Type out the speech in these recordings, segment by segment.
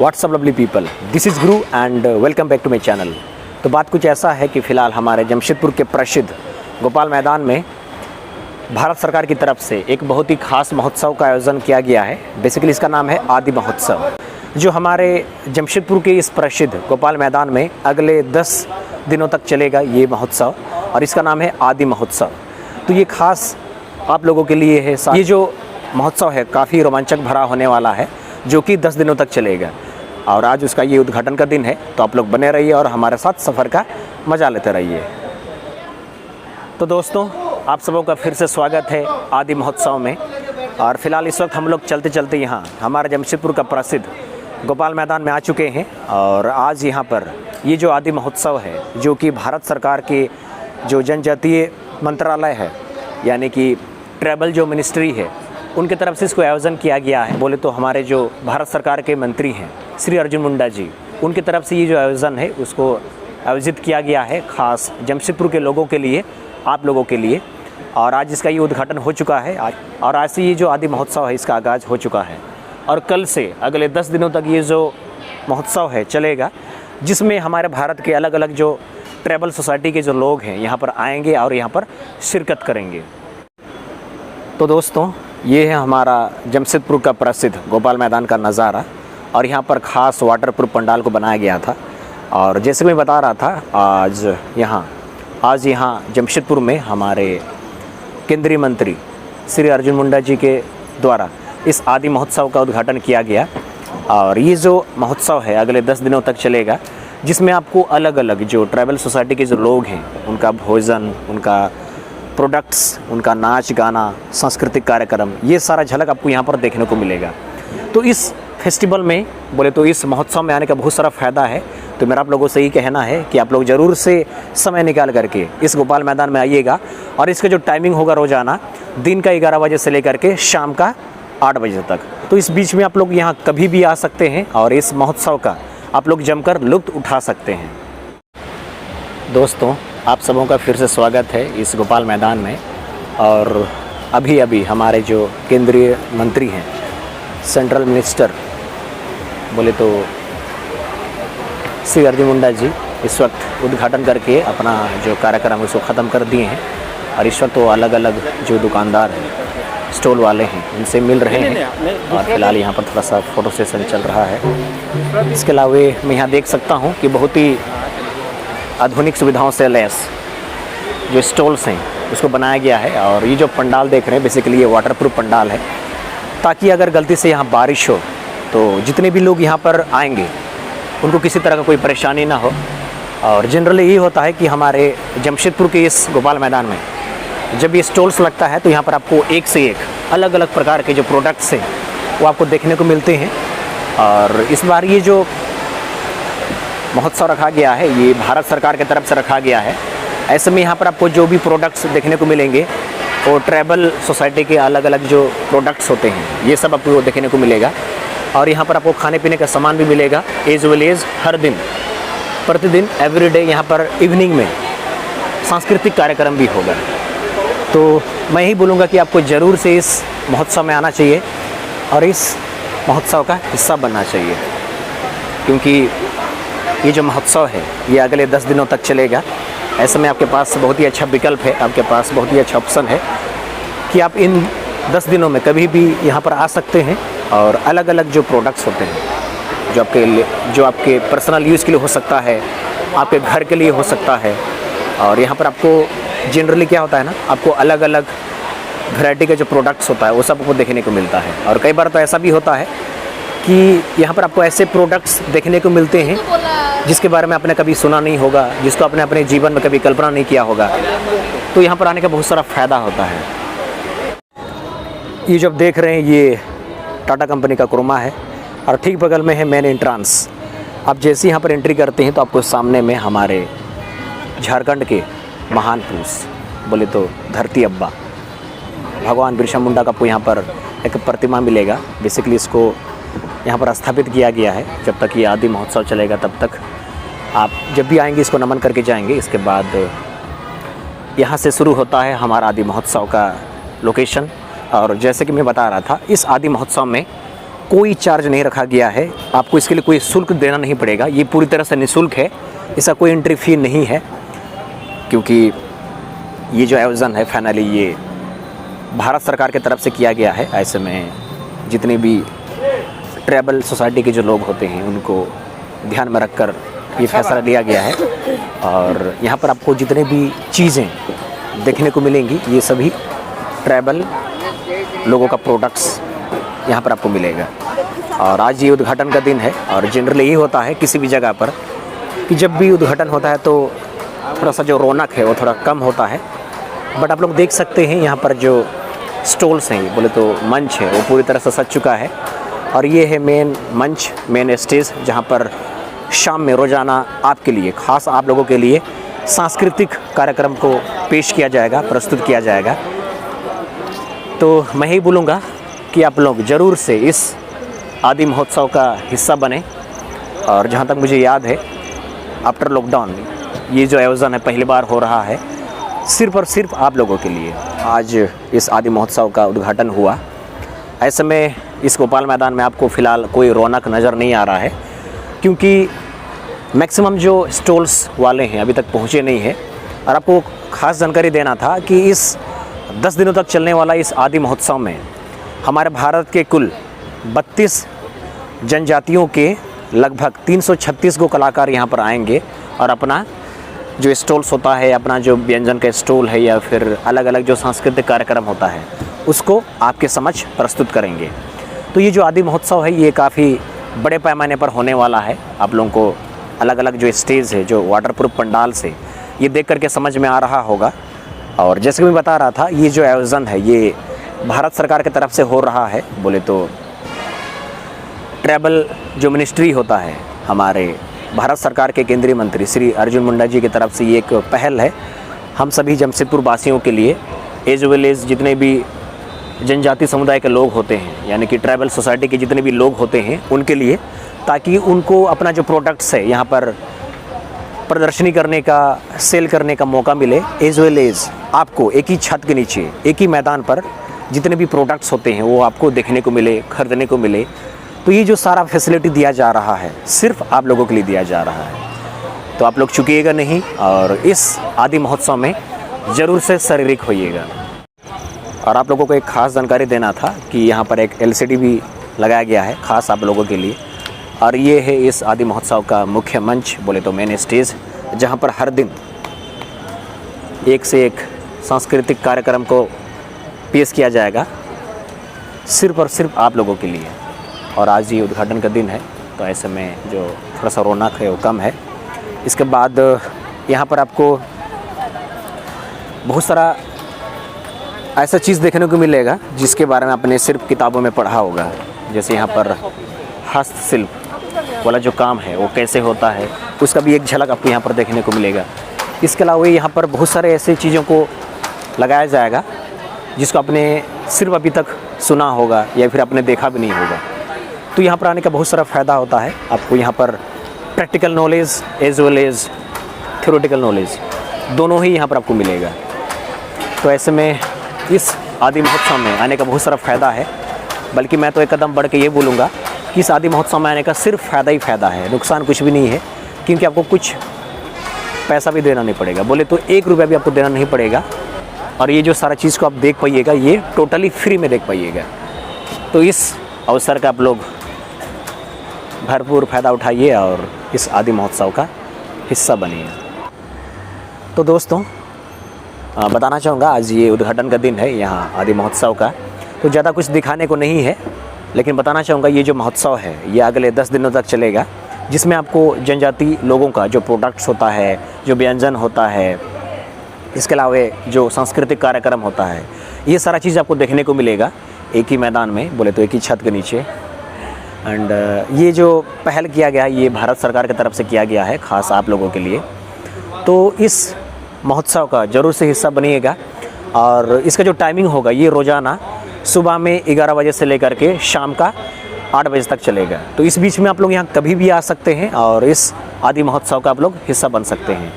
WhatsApp lovely people, this is Guru and welcome back to my channel. तो बात कुछ ऐसा है कि फ़िलहाल हमारे जमशेदपुर के प्रसिद्ध गोपाल मैदान में भारत सरकार की तरफ से एक बहुत ही खास महोत्सव का आयोजन किया गया है। बेसिकली इसका नाम है आदि महोत्सव, जो हमारे जमशेदपुर के इस प्रसिद्ध गोपाल मैदान में अगले 10 दिनों तक चलेगा ये महोत्सव, और इसका नाम है आदि महोत्सव। तो ये खास आप लोगों के लिए है। ये जो महोत्सव है काफ़ी रोमांचक भरा होने वाला है, जो कि 10 दिनों तक चलेगा, और आज उसका ये उद्घाटन का दिन है। तो आप लोग बने रहिए और हमारे साथ सफ़र का मज़ा लेते रहिए। तो दोस्तों, आप सबों का फिर से स्वागत है आदि महोत्सव में। और फिलहाल इस वक्त हम लोग चलते चलते यहाँ हमारे जमशेदपुर का प्रसिद्ध गोपाल मैदान में आ चुके हैं। और आज यहाँ पर ये जो आदि महोत्सव है, जो कि भारत सरकार के जो जनजातीय मंत्रालय है, यानी कि ट्राइबल जो मिनिस्ट्री है, उनके तरफ से इसको आयोजन किया गया है। बोले तो हमारे जो भारत सरकार के मंत्री हैं श्री अर्जुन मुंडा जी, उनकी तरफ से ये जो आयोजन है उसको आयोजित किया गया है खास जमशेदपुर के लोगों के लिए, आप लोगों के लिए। और आज इसका ये उद्घाटन हो चुका है और आज से ये जो आदि महोत्सव है इसका आगाज़ हो चुका है। और कल से अगले 10 दिनों तक ये जो महोत्सव है चलेगा, जिसमें हमारे भारत के अलग अलग जो ट्राइबल सोसाइटी के जो लोग हैं यहाँ पर आएंगे और यहाँ पर शिरकत करेंगे। तो दोस्तों, ये है हमारा जमशेदपुर का प्रसिद्ध गोपाल मैदान का नज़ारा। और यहाँ पर ख़ास वाटरप्रूफ पंडाल को बनाया गया था। और जैसे मैं बता रहा था, आज यहाँ जमशेदपुर में हमारे केंद्रीय मंत्री श्री अर्जुन मुंडा जी के द्वारा इस आदि महोत्सव का उद्घाटन किया गया। और ये जो महोत्सव है अगले 10 दिनों तक चलेगा, जिसमें आपको अलग अलग जो ट्राइबल सोसाइटी के जो लोग हैं उनका भोजन, उनका प्रोडक्ट्स, उनका नाच गाना, सांस्कृतिक कार्यक्रम, ये सारा झलक आपको यहाँ पर देखने को मिलेगा। तो इस फेस्टिवल में, बोले तो इस महोत्सव में आने का बहुत सारा फ़ायदा है। तो मेरा आप लोगों से यही कहना है कि आप लोग ज़रूर से समय निकाल करके इस गोपाल मैदान में आइएगा। और इसका जो टाइमिंग होगा रोज़ाना दिन का 11 बजे से लेकर के शाम का 8 बजे तक, तो इस बीच में आप लोग यहाँ कभी भी आ सकते हैं और इस महोत्सव का आप लोग जमकर लुत्फ़ उठा सकते हैं। दोस्तों, आप सबों का फिर से स्वागत है इस गोपाल मैदान में। और अभी हमारे जो केंद्रीय मंत्री हैं, सेंट्रल मिनिस्टर बोले तो श्री अर्जुन मुंडा जी, इस वक्त उद्घाटन करके अपना जो कार्यक्रम उसको ख़त्म कर दिए हैं। और इस वक्त वो अलग अलग जो दुकानदार हैं, स्टॉल वाले हैं, उनसे मिल रहे हैं। और फिलहाल यहाँ पर थोड़ा सा फ़ोटो सेशन चल रहा है। इसके अलावा मैं यहाँ देख सकता हूँ कि बहुत ही आधुनिक सुविधाओं से लैस जो स्टॉल्स हैं उसको बनाया गया है। और ये जो पंडाल देख रहे हैं, बेसिकली ये वाटरप्रूफ पंडाल है, ताकि अगर गलती से यहाँ बारिश हो तो जितने भी लोग यहाँ पर आएंगे उनको किसी तरह का कोई परेशानी ना हो। और जनरली यही होता है कि हमारे जमशेदपुर के इस गोपाल मैदान में जब ये स्टॉल्स लगता है तो यहाँ पर आपको एक से एक अलग अलग प्रकार के जो प्रोडक्ट्स हैं वो आपको देखने को मिलते हैं। और इस बार ये जो महोत्सव रखा गया है, ये भारत सरकार की तरफ से रखा गया है। ऐसे में यहाँ पर आपको जो भी प्रोडक्ट्स देखने को मिलेंगे वो ट्राइबल सोसाइटी के अलग अलग जो प्रोडक्ट्स होते हैं, ये सब आपको देखने को मिलेगा। और यहाँ पर आपको खाने पीने का सामान भी मिलेगा, एज वेल एज हर दिन, प्रतिदिन, एवरीडे यहाँ पर इवनिंग में सांस्कृतिक कार्यक्रम भी होगा। तो मैं यही बोलूँगा कि आपको ज़रूर से इस महोत्सव में आना चाहिए और इस महोत्सव का हिस्सा बनना चाहिए, क्योंकि ये जो महोत्सव है ये अगले 10 दिनों तक चलेगा। ऐसे में आपके पास बहुत ही अच्छा विकल्प है, आपके पास बहुत ही अच्छा ऑप्शन है कि आप इन 10 दिनों में कभी भी यहाँ पर आ सकते हैं। और अलग अलग जो प्रोडक्ट्स होते हैं जो आपके पर्सनल यूज़ के लिए हो सकता है, आपके घर के लिए हो सकता है। और यहाँ पर आपको जनरली क्या होता है ना, आपको अलग अलग वैरायटी के जो प्रोडक्ट्स होता है वो सब आपको देखने को मिलता है। और कई बार तो ऐसा भी होता है कि यहाँ पर आपको ऐसे प्रोडक्ट्स देखने को मिलते हैं जिसके बारे में आपने कभी सुना नहीं होगा, जिसको आपने अपने जीवन में कभी कल्पना नहीं किया होगा। तो यहाँ पर आने का बहुत सारा फ़ायदा होता है। ये जो आप देख रहे हैं ये टाटा कंपनी का क्रोमा है, और ठीक बगल में है मेन एंट्रांस। आप जैसे ही यहाँ पर एंट्री करते हैं तो आपको सामने में हमारे झारखंड के महान पुरुष, बोले तो धरती अब्बा भगवान बिरसा मुंडा का आपको यहाँ पर एक प्रतिमा मिलेगा। बेसिकली इसको यहाँ पर स्थापित किया गया है। जब तक ये आदि महोत्सव चलेगा तब तक आप जब भी आएंगे इसको नमन करके जाएंगे। इसके बाद यहाँ से शुरू होता है हमारा आदि महोत्सव का लोकेशन। और जैसे कि मैं बता रहा था, इस आदि महोत्सव में कोई चार्ज नहीं रखा गया है, आपको इसके लिए कोई शुल्क देना नहीं पड़ेगा। ये पूरी तरह से निःशुल्क है, इसका कोई एंट्री फी नहीं है, क्योंकि ये जो आयोजन है फाइनली ये भारत सरकार की तरफ से किया गया है। ऐसे में जितने भी ट्रैवल सोसाइटी के जो लोग होते हैं उनको ध्यान में रखकर ये फैसला लिया गया है। और यहाँ पर आपको जितने भी चीज़ें देखने को मिलेंगी ये सभी ट्रैवल लोगों का प्रोडक्ट्स यहाँ पर आपको मिलेगा। और आज ये उद्घाटन का दिन है और जनरली यही होता है किसी भी जगह पर कि जब भी उद्घाटन होता है तो थोड़ा सा जो रौनक है वो थोड़ा कम होता है। बट आप लोग देख सकते हैं यहाँ पर जो स्टॉल्स हैं, बोले तो मंच है, वो पूरी तरह से सज चुका है। और ये है मेन मंच, मेन स्टेज, जहाँ पर शाम में रोज़ाना आपके लिए, ख़ास आप लोगों के लिए सांस्कृतिक कार्यक्रम को पेश किया जाएगा, प्रस्तुत किया जाएगा। तो मैं ही बोलूँगा कि आप लोग ज़रूर से इस आदि महोत्सव का हिस्सा बने। और जहाँ तक मुझे याद है आफ्टर लॉकडाउन ये जो आयोजन है पहली बार हो रहा है सिर्फ़ और सिर्फ आप लोगों के लिए। आज इस आदि महोत्सव का उद्घाटन हुआ। ऐसे में इस गोपाल मैदान में आपको फ़िलहाल कोई रौनक नज़र नहीं आ रहा है, क्योंकि मैक्सिमम जो स्टॉल्स वाले हैं अभी तक पहुँचे नहीं हैं। और आपको ख़ास जानकारी देना था कि इस 10 दिनों तक चलने वाला इस आदि महोत्सव में हमारे भारत के कुल 32 जनजातियों के लगभग 336 को कलाकार यहाँ पर आएंगे और अपना जो स्टॉल्स होता है, अपना जो व्यंजन का स्टॉल है या फिर अलग अलग जो सांस्कृतिक कार्यक्रम होता है उसको आपके समक्ष प्रस्तुत करेंगे। तो ये जो आदि महोत्सव है ये काफ़ी बड़े पैमाने पर होने वाला है। आप लोगों को अलग अलग जो स्टेज है, जो वाटरप्रूफ पंडाल से ये देख करके समझ में आ रहा होगा। और जैसे कि मैं बता रहा था, ये जो आयोजन है ये भारत सरकार की तरफ से हो रहा है। बोले तो ट्रैवल जो मिनिस्ट्री होता है, हमारे भारत सरकार के केंद्रीय मंत्री श्री अर्जुन मुंडा जी की तरफ से ये एक पहल है हम सभी जमशेदपुर वासियों के लिए, एज वेल एज जितने भी जनजाति समुदाय के लोग होते हैं, यानी कि ट्रैवल सोसाइटी के जितने भी लोग होते हैं उनके लिए, ताकि उनको अपना जो प्रोडक्ट्स है यहाँ पर प्रदर्शनी करने का, सेल करने का मौका मिले। एज वेल एज आपको एक ही छत के नीचे, एक ही मैदान पर जितने भी प्रोडक्ट्स होते हैं वो आपको देखने को मिले, ख़रीदने को मिले। तो ये जो सारा फैसिलिटी दिया जा रहा है सिर्फ आप लोगों के लिए दिया जा रहा है। तो आप लोग चूकिएगा नहीं और इस आदि महोत्सव में ज़रूर से शारीरिक होइएगा। और आप लोगों को एक ख़ास जानकारी देना था कि यहाँ पर एक LCD भी लगाया गया है ख़ास आप लोगों के लिए। और ये है इस आदि महोत्सव का मुख्य मंच, बोले तो मेन स्टेज, जहाँ पर हर दिन एक से एक सांस्कृतिक कार्यक्रम को पेश किया जाएगा सिर्फ़ और सिर्फ आप लोगों के लिए। और आज ये उद्घाटन का दिन है तो ऐसे में जो थोड़ा सा रौनक है वो कम है। इसके बाद यहाँ पर आपको बहुत सारा ऐसा चीज़ देखने को मिलेगा जिसके बारे में आपने सिर्फ किताबों में पढ़ा होगा। जैसे यहाँ पर हस्तशिल्प वाला जो काम है वो कैसे होता है उसका भी एक झलक आपको यहाँ पर देखने को मिलेगा। इसके अलावा यहाँ पर बहुत सारे ऐसे चीज़ों को लगाया जाएगा जिसको आपने सिर्फ अभी तक सुना होगा या फिर आपने देखा भी नहीं होगा। तो यहाँ पर आने का बहुत सारा फ़ायदा होता है। आपको यहाँ पर practical knowledge as well as theoretical knowledge दोनों ही यहाँ पर आपको मिलेगा। तो ऐसे में इस आदि महोत्सव में आने का बहुत सारा फ़ायदा है। बल्कि मैं तो एक कदम बढ़ के ये बोलूँगा कि इस आदि महोत्सव में आने का सिर्फ फ़ायदा ही फ़ायदा है, नुकसान कुछ भी नहीं है। क्योंकि आपको कुछ पैसा भी देना नहीं पड़ेगा, बोले तो 1 रुपया भी आपको देना नहीं पड़ेगा। और ये जो सारा चीज़ को आप देख पाइएगा ये टोटली फ्री में देख पाइएगा। तो इस अवसर का आप लोग भरपूर फ़ायदा उठाइए और इस आदि महोत्सव का हिस्सा बनिए। तो दोस्तों बताना चाहूँगा आज ये उद्घाटन का दिन है यहाँ आदि महोत्सव का। तो ज़्यादा कुछ दिखाने को नहीं है, लेकिन बताना चाहूँगा ये जो महोत्सव है ये अगले 10 दिनों तक चलेगा, जिसमें आपको जनजाति लोगों का जो प्रोडक्ट्स होता है, जो व्यंजन होता है, इसके अलावा जो सांस्कृतिक कार्यक्रम होता है, ये सारा चीज़ आपको देखने को मिलेगा एक ही मैदान में, बोले तो एक ही छत के नीचे। एंड ये जो पहल किया गया है ये भारत सरकार की तरफ से किया गया है ख़ास आप लोगों के लिए। तो इस महोत्सव का ज़रूर से हिस्सा बनिएगा। और इसका जो टाइमिंग होगा ये रोज़ाना सुबह में 11 बजे से लेकर के शाम का 8 बजे तक चलेगा। तो इस बीच में आप लोग यहाँ कभी भी आ सकते हैं और इस आदि महोत्सव का आप लोग हिस्सा बन सकते हैं।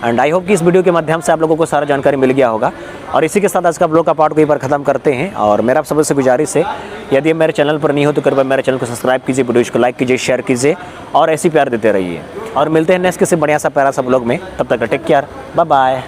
एंड आई होप कि इस वीडियो के माध्यम से आप लोगों को सारा जानकारी मिल गया होगा। और इसी के साथ आज का ब्लॉग का पार्ट को यहीं पर ख़त्म करते हैं। और मेरा आप सबसे गुजारिश है, यदि आप मेरे चैनल पर नहीं हो तो कृपया मेरे चैनल को सब्सक्राइब कीजिए, वीडियो को लाइक कीजिए, शेयर कीजिए और ऐसी प्यार देते रहिए। और मिलते हैं नेक्स्ट किसी बढ़िया सा प्यारा सा ब्लॉग में। तब तक टेक केयर, बाय बाय।